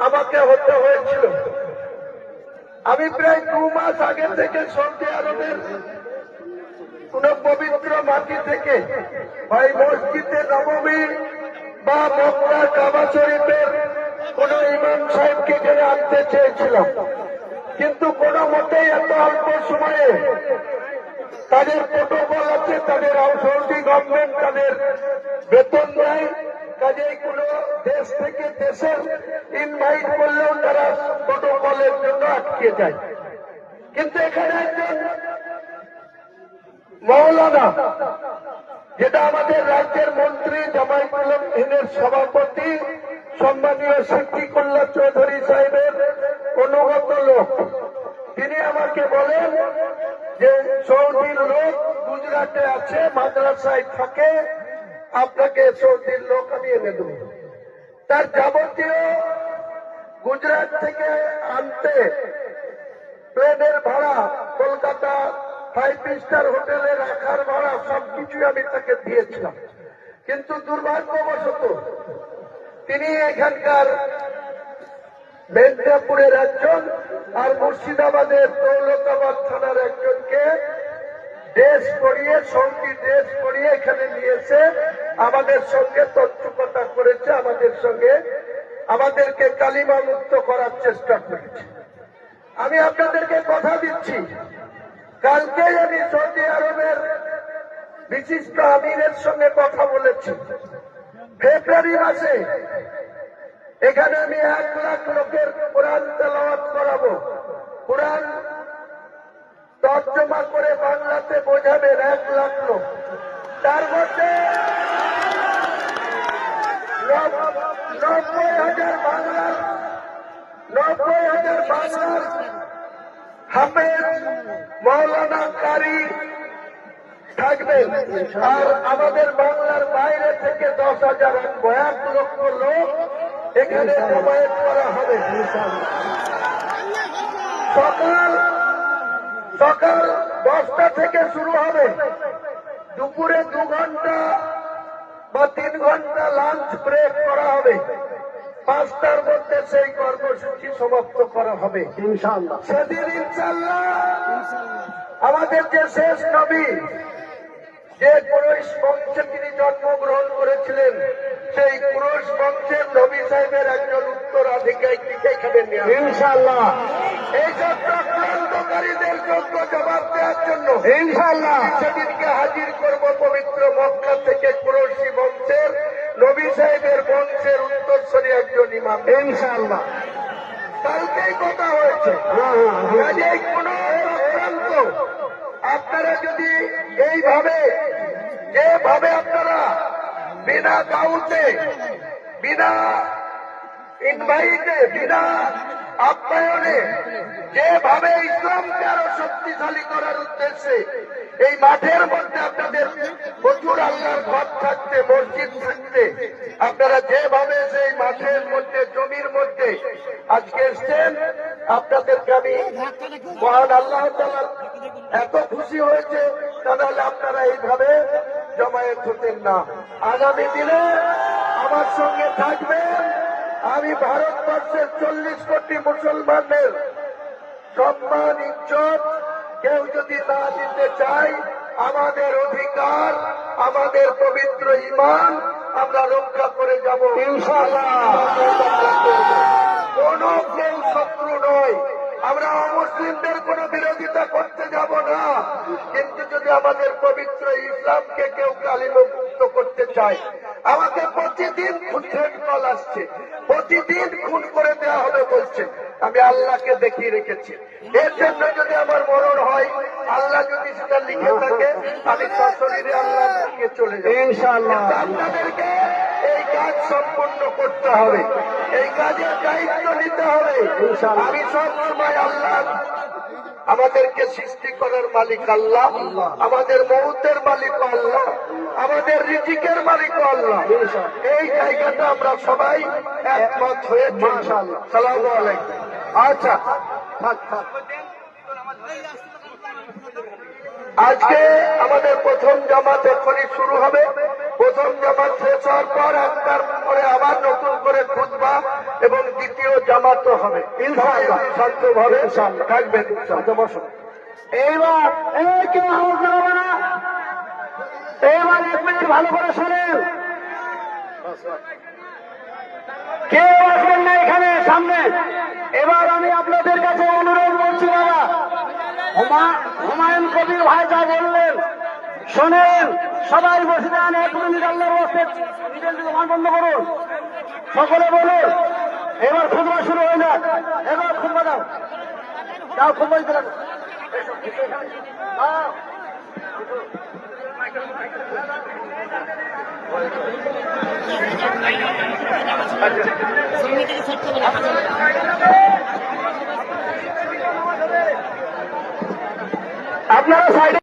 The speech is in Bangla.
আমাকে হতে হয়েছিল। আমি প্রায় 2 মাস আগে থেকে সৌদি আরবের কোন পবিত্র মাটি থেকে হয় মসজিদে নববী বা মক্কা কাবা শরীফের কোন ইমাম সাহেবকে এখানে আনতে চেয়েছিলাম, কিন্তু কোন মতেই এত অল্প সময়ে তাদের প্রোটোকল আছে, তাদের সৌদি গভর্নমেন্ট তাদের বেতন দেয়, কাজেই কোন দেশ থেকে দেশের ইনভাইট করলেও তারা প্রোটোকলের জন্য আটকে যায়। কিন্তু এখানে একজন মৌলানা, যেটা আমাদের রাজ্যের মন্ত্রী জামায়াতুল হিন্দের সভাপতি সম্মানীয় সিদ্দিকুল্লাহ চৌধুরী সাহেবের অনুগত লোক, তিনি আমাকে বলেন যে সৌদির লোক গুজরাটে আছে, মাদ্রাসায় থাকে, আপনাকে সৌদির লোক আমি এনে দেব। তার যাবতীয় গুজরাট থেকে আনতে প্লেনের ভাড়া, কলকাতা 5 স্টার হোটেলে রাখার ভাড়া সবকিছু আমি তাকে দিয়েছিলাম। কিন্তু দুর্ভাগ্যবশত তিনি এখানকার মেদিনীপুরের একজন আর মুর্শিদাবাদের দৌলতাবাদ থানার একজনকে ড্রেস পরিয়ে, সৌদি ড্রেস পরিয়ে এখানে নিয়েছে, আমাদের সঙ্গে তথ্যকতা করেছে, আমাদেরকে কালিমা মুক্ত করার চেষ্টা করেছে। আমি আপনাদেরকে কথা দিচ্ছি, কালকেই আমি সৌদি আরবের বিশিষ্ট আমিরের সঙ্গে কথা বলেছি। ফেব্রুয়ারি মাসে এখানে আমি 1 লাখ লোকের কোরআন তেলাওয়াত করাবো। কোরআন তর্জমা করে বাংলাতে বোঝাবেন 1 লাখ লোক। তার মধ্যে 90,000 বাংলার হাফেজ মৌলানা কারি থাকবেন, আর আমাদের বাংলার বাইরে থেকে 10,000 আনবো। 1 লক্ষ লোক এখানে জমায়েত করা হবে। সকাল 10টা থেকে শুরু হবে, দুপুরে 2 ঘন্টা বা 3 ঘন্টা লাঞ্চ ব্রেক করা হবে, 5টার মধ্যে সেই কর্মসূচি সমাপ্ত করা হবে ইনশাআল্লাহ। সেদিন ইনশাআল্লাহ আমাদের যে শেষ নবী, যে কুরাইশ বংশে তিনি জন্মগ্রহণ করেছিলেন, সেই কুরাইশ বংশের নবী সাহেবের একজন উত্তরাধিকারীকে এখানে নিয়ে ইনশাআল্লাহ এই চক্রান্তকারীদের যোগ্য জবাব দেওয়ার জন্য ইনশাআল্লাহ সেদিনকে হাজির করব পবিত্র মক্কা থেকে কুরাইশী বংশের নবী সাহেবের বংশের উত্তরসূরি একজন ইমাম ইনশাআল্লাহ। কালকেই কথা হয়েছে, কাজেই কোন চক্রান্ত আপনারা যদি এইভাবে, যেভাবে আপনারা বিনা দাউতে, বিনা ইনভাইটে, বিনা আপ্যায়নে, যেভাবে ইসলামকে আরো শক্তিশালী করার উদ্দেশ্যে এই মাঠের মধ্যে আপনাদের প্রচুর আল্লাহর ঘর থাকতে, মসজিদ থাকতে, আপনারা যেভাবে সেই মাঠের মধ্যে, জমির মধ্যে আজকে এসছেন, আপনাদেরকে আমি মহান আল্লাহ তাআলা এত খুশি হয়েছে, তাহলে আপনারা এইভাবে জমায়েত হতেন না। আগামী দিনে আমার সঙ্গে থাকবেন। আমি ভারতবর্ষের 40 কোটি মুসলমানের সম্মান, ইজ্জত কেউ যদি না দিতে চায়, আমাদের অধিকার, আমাদের পবিত্র ঈমান আমরা রক্ষা করে যাব ইনশাআল্লাহ। কোন কেউ শত্রু নয়, আমরা অমুসলিমদের কোন বিরোধিতা করতে যাব না, কিন্তু যদি আমাদের পবিত্র ইসলামকে কেউ কালিমামুক্ত করতে চায়, আমাকে প্রতিদিন খুনের কল আসছে, প্রতিদিন খুন করে দেওয়া হবে বলছে। আমি আল্লাহকে দেখিয়ে রেখেছি, এর জন্য যদি আমার মরণ হয়, আল্লাহ যদি সেটা লিখে থাকে, আমি সশরীরে আল্লাহর দিকে চলে যাব ইনশাআল্লাহ। আপনাদেরকে এই কাজ সম্পূর্ণ করতে হবে, এই কাজের দায়িত্ব নিতে হবে। আমি সব সময় আল্লাহ, আমাদেরকে সৃষ্টি করার মালিক আল্লাহ, আমাদের মউতের মালিক আল্লাহ, আমাদের রিজিকের মালিক আল্লাহ, এই জায়গাটা আমরা সবাই একমত হয়ে ইনশাআল্লাহ। আসসালামু আলাইকুম। আচ্ছা, আজকে আমাদের প্রথম জামাত এখনই শুরু হবে। প্রথম জামাত শেষ হওয়ার পর একটার পরে আবার নতুন করে খুতবা এবং দ্বিতীয় জামাতও হবে ইনশাআল্লাহ। শান্তভাবে থাকবেন বসুন। এইবার কেউ আওয়াজ লাগাবে না। এইবার 1 মিনিট ভালো করে শোনেন। কেউ আসবেন না এখানে সামনে। এবার আমি আপনাদের কাছে অনুরোধ করছি বাবা, হুমায়ুন কবির ভাই যা বললেন শোনেন, সবাই বসে যান। 1 মিনিট আল্লাহর ওয়াস্তে নিজের দোকান বন্ধ করুন, সকলে বলুন। এবার খুতবা শুরু হয়ে যাক। এবার খুতবা দাও, যাও খুতবা দিতে লাগো। আপনারা সাইডে